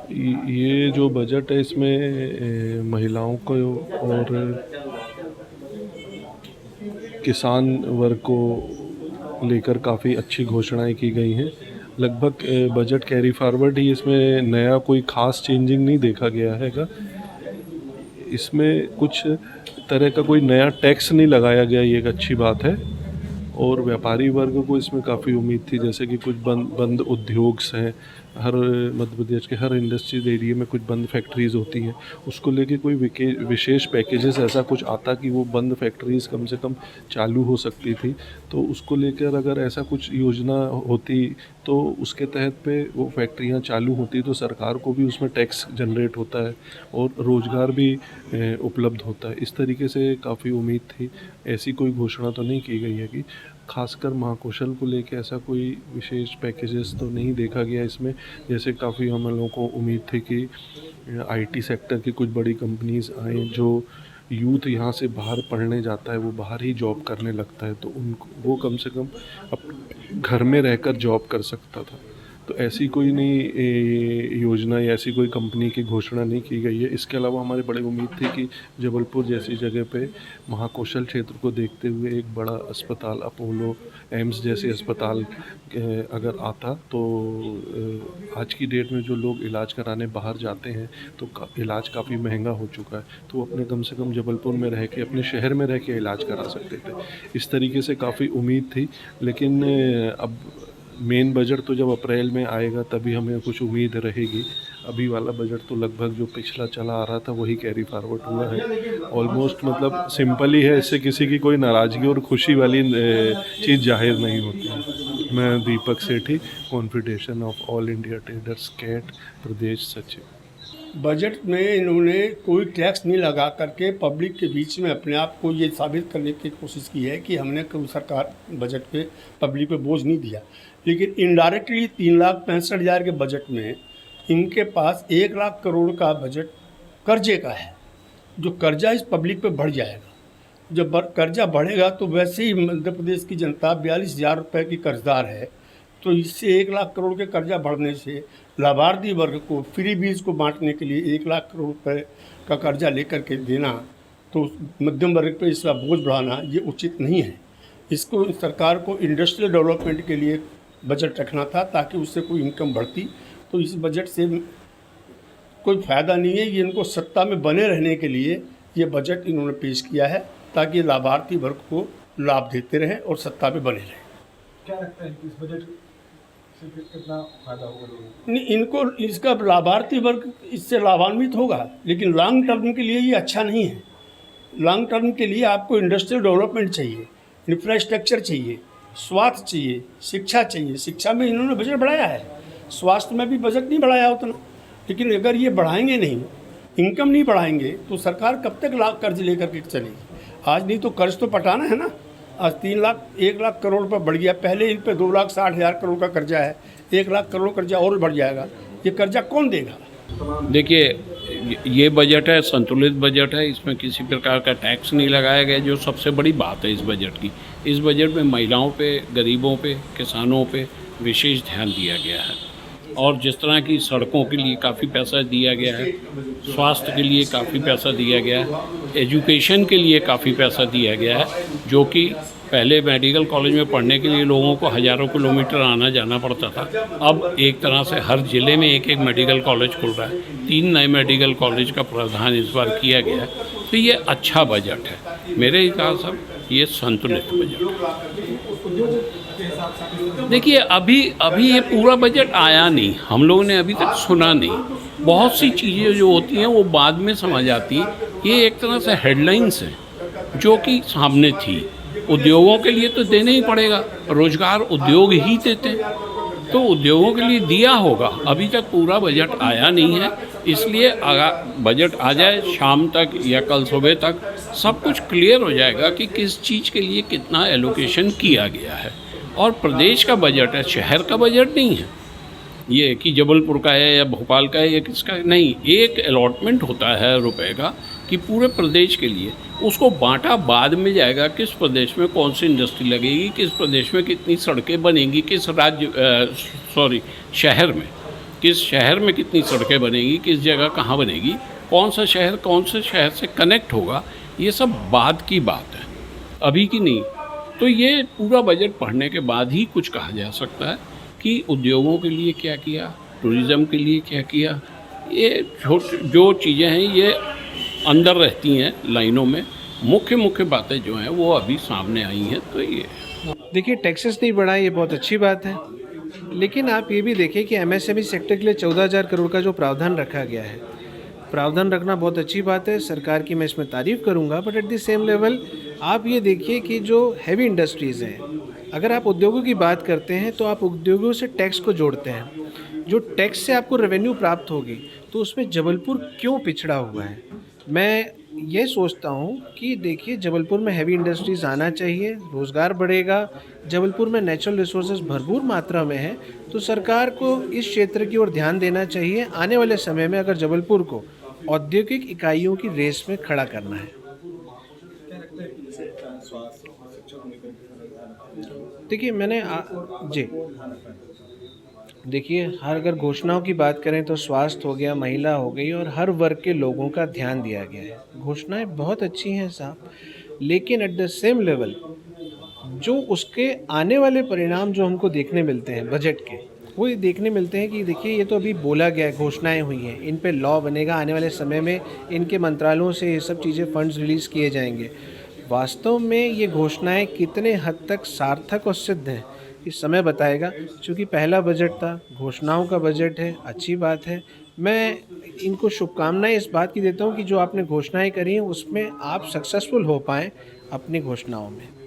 ये जो बजट है इसमें महिलाओं को और किसान वर्ग को लेकर काफ़ी अच्छी घोषणाएं की गई हैं। लगभग बजट कैरी फॉरवर्ड ही, इसमें नया कोई ख़ास चेंजिंग नहीं देखा गया हैगा। इसमें कुछ तरह का कोई नया टैक्स नहीं लगाया गया, ये एक अच्छी बात है। और व्यापारी वर्ग को इसमें काफ़ी उम्मीद थी, जैसे कि कुछ बंद उद्योग हैं। हर मध्य प्रदेश के हर इंडस्ट्रियल एरिया में कुछ बंद फैक्ट्रीज़ होती हैं, उसको लेके कोई विशेष पैकेजेस ऐसा कुछ आता कि वो बंद फैक्ट्रीज़ कम से कम चालू हो सकती थी। तो उसको लेकर अगर ऐसा कुछ योजना होती तो उसके तहत पे वो फैक्ट्रियाँ चालू होती तो सरकार को भी उसमें टैक्स जनरेट होता है और रोज़गार भी उपलब्ध होता है। इस तरीके से काफ़ी उम्मीद थी। ऐसी कोई घोषणा तो नहीं की गई है कि खासकर महाकौशल को लेके ऐसा कोई विशेष पैकेजेस तो नहीं देखा गया इसमें। जैसे काफ़ी हम लोगों को उम्मीद थी कि आईटी सेक्टर की कुछ बड़ी कंपनीज आएँ, जो यूथ यहाँ से बाहर पढ़ने जाता है वो बाहर ही जॉब करने लगता है, तो उनको वो कम से कम अब घर में रहकर जॉब कर सकता था। तो ऐसी कोई नई योजना या ऐसी कोई कंपनी की घोषणा नहीं की गई है। इसके अलावा हमारी बड़ी उम्मीद थी कि जबलपुर जैसी जगह पे महाकौशल क्षेत्र को देखते हुए एक बड़ा अस्पताल, अपोलो एम्स जैसे अस्पताल अगर आता तो आज की डेट में जो लोग इलाज कराने बाहर जाते हैं तो इलाज काफ़ी महंगा हो चुका है, तो वो अपने कम से कम जबलपुर में रह के, अपने शहर में रह के इलाज करा सकते थे। इस तरीके से काफ़ी उम्मीद थी। लेकिन अब मेन बजट तो जब अप्रैल में आएगा तभी हमें कुछ उम्मीद रहेगी। अभी वाला बजट तो लगभग जो पिछला चला आ रहा था वही कैरी फॉरवर्ड हुआ है। ऑलमोस्ट मतलब सिंपल ही है, इससे किसी की कोई नाराज़गी और खुशी वाली चीज़ जाहिर नहीं होती है। मैं Deepak Sethi, confederation of all India traders CAIT प्रदेश सचिव। बजट में इन्होंने कोई टैक्स नहीं लगा करके पब्लिक के बीच में अपने आप को ये साबित करने की कोशिश की है कि हमने कोई सरकार बजट पे पब्लिक पे बोझ नहीं दिया। लेकिन इनडायरेक्टली 3,65,000 के बजट में इनके पास 1,00,000 करोड़ का बजट कर्जे का है। जो कर्जा इस पब्लिक पे बढ़ जाएगा। जब कर्जा बढ़ेगा तो वैसे ही मध्य प्रदेश की जनता 42,000 रुपये की कर्जदार है, तो इससे 1,00,000 करोड़ के कर्जा बढ़ने से लाभार्थी वर्ग को फ्री बीज को बांटने के लिए 1,00,000 करोड़ रुपये का कर्जा लेकर के देना, तो मध्यम वर्ग पे इसका बोझ बढ़ाना ये उचित नहीं है। इसको सरकार को इंडस्ट्रियल डेवलपमेंट के लिए बजट रखना था ताकि उससे कोई इनकम बढ़ती। तो इस बजट से कोई फ़ायदा नहीं है। ये इनको सत्ता में बने रहने के लिए ये बजट इन्होंने पेश किया है ताकि लाभार्थी वर्ग को लाभ देते रहें और सत्ता में बने रहें। क्या लगता है कि इस बजट से कितना फायदा होगा लोगों को? नहीं, इनको इसका लाभार्थी वर्ग इससे लाभान्वित होगा, लेकिन लॉन्ग टर्म के लिए ये अच्छा नहीं है। लॉन्ग टर्म के लिए आपको इंडस्ट्रियल डेवलपमेंट चाहिए, इंफ्रास्ट्रक्चर चाहिए, स्वास्थ्य चाहिए, शिक्षा चाहिए। शिक्षा में इन्होंने बजट बढ़ाया है, स्वास्थ्य में भी बजट नहीं बढ़ाया उतना। लेकिन अगर ये बढ़ाएंगे नहीं, इनकम नहीं बढ़ाएंगे, तो सरकार कब तक कर्ज लेकर के चलेगी। आज नहीं तो कर्ज तो पटाना है ना। आज 1,00,000 करोड़ पर बढ़ गया। पहले इन पे 2,60,000 करोड़ का कर्जा है, 1,00,000 करोड़ कर्जा और बढ़ जाएगा। ये कर्जा कौन देगा? देखिए, ये बजट है, संतुलित बजट है। इसमें किसी प्रकार का टैक्स नहीं लगाया गया, जो सबसे बड़ी बात है इस बजट की। इस बजट में महिलाओं पे, गरीबों पे, किसानों पे विशेष ध्यान दिया गया है। और जिस तरह की सड़कों के लिए काफ़ी पैसा दिया गया है, स्वास्थ्य के लिए काफ़ी पैसा दिया गया है, एजुकेशन के लिए काफ़ी पैसा दिया गया है, जो कि पहले मेडिकल कॉलेज में पढ़ने के लिए लोगों को हज़ारों किलोमीटर आना जाना पड़ता था। अब एक तरह से हर ज़िले में एक एक मेडिकल कॉलेज खुल रहा है। 3 नए मेडिकल कॉलेज का प्रावधान इस बार किया गया है। तो ये अच्छा बजट है। मेरे हिसाब से ये संतुलित बजट है। देखिए, अभी ये पूरा बजट आया नहीं, हम लोगों ने अभी तक सुना नहीं। बहुत सी चीज़ें जो होती हैं वो बाद में समझ आती है। ये एक तरह से हेडलाइंस हैं जो कि सामने थी। उद्योगों के लिए तो देना ही पड़ेगा, रोजगार उद्योग ही देते हैं, तो उद्योगों के लिए दिया होगा। अभी तक पूरा बजट आया नहीं है, इसलिए अगर बजट आ जाए शाम तक या कल सुबह तक सब कुछ क्लियर हो जाएगा कि किस चीज़ के लिए कितना एलोकेशन किया गया है। और प्रदेश का बजट है, शहर का बजट नहीं है। ये कि जबलपुर का है या भोपाल का है या किसका नहीं, एक अलॉटमेंट होता है रुपए का कि पूरे प्रदेश के लिए। उसको बांटा बाद में जाएगा, किस प्रदेश में कौन सी इंडस्ट्री लगेगी, किस प्रदेश में कितनी सड़कें बनेंगी, किस शहर में। किस शहर में कितनी सड़कें बनेगी, किस जगह कहाँ बनेगी, कौन सा शहर कौन से शहर से कनेक्ट होगा, ये सब बाद की बात है, अभी की नहीं। तो ये पूरा बजट पढ़ने के बाद ही कुछ कहा जा सकता है कि उद्योगों के लिए क्या किया, टूरिज़्म के लिए क्या किया। ये जो चीज़ें हैं ये अंदर रहती हैं लाइनों में, मुख्य मुख्य बातें जो हैं वो अभी सामने आई हैं। तो ये देखिए, टैक्सेस नहीं बढ़ाए, ये बहुत अच्छी बात है, लेकिन आप ये भी देखिए कि एमएसएमई सेक्टर के लिए 14,000 करोड़ का जो प्रावधान रखा गया है, प्रावधान रखना बहुत अच्छी बात है, सरकार की मैं इसमें तारीफ़ करूंगा। But at the same level आप ये देखिए कि जो हैवी इंडस्ट्रीज़ हैं, अगर आप उद्योगों की बात करते हैं तो आप उद्योगों से टैक्स को जोड़ते हैं, जो टैक्स से आपको रेवेन्यू प्राप्त होगी, तो उसमें जबलपुर क्यों पिछड़ा हुआ है? मैं ये सोचता हूँ कि देखिए, जबलपुर में हैवी इंडस्ट्रीज़ आना चाहिए, रोज़गार बढ़ेगा, जबलपुर में नेचुरल रिसोर्सेज भरपूर मात्रा में है, तो सरकार को इस क्षेत्र की ओर ध्यान देना चाहिए। आने वाले समय में अगर जबलपुर को औद्योगिक इकाइयों की रेस में खड़ा करना है। क्या लगता है कि जैसे स्वास्थ्य और शिक्षा को लेकर देखिए, जी देखिए, हर अगर घोषणाओं की बात करें तो स्वास्थ्य हो गया, महिला हो गई, और हर वर्ग के लोगों का ध्यान दिया गया है। घोषणाएं बहुत अच्छी हैं साहब, लेकिन एट द सेम लेवल जो उसके आने वाले परिणाम जो हमको देखने मिलते हैं बजट के, वो ये देखने मिलते हैं कि देखिए, ये तो अभी बोला गया है, घोषणाएं हुई हैं, इन पे लॉ बनेगा, आने वाले समय में इनके मंत्रालयों से ये सब चीज़ें फंड्स रिलीज़ किए जाएंगे। वास्तव में ये घोषणाएं कितने हद तक सार्थक और सिद्ध हैं, ये समय बताएगा। क्योंकि पहला बजट था, घोषणाओं का बजट है, अच्छी बात है। मैं इनको शुभकामनाएं इस बात की देता हूँ कि जो आपने घोषणाएं करी हैं उसमें आप सक्सेसफुल हो पाएँ अपनी घोषणाओं में।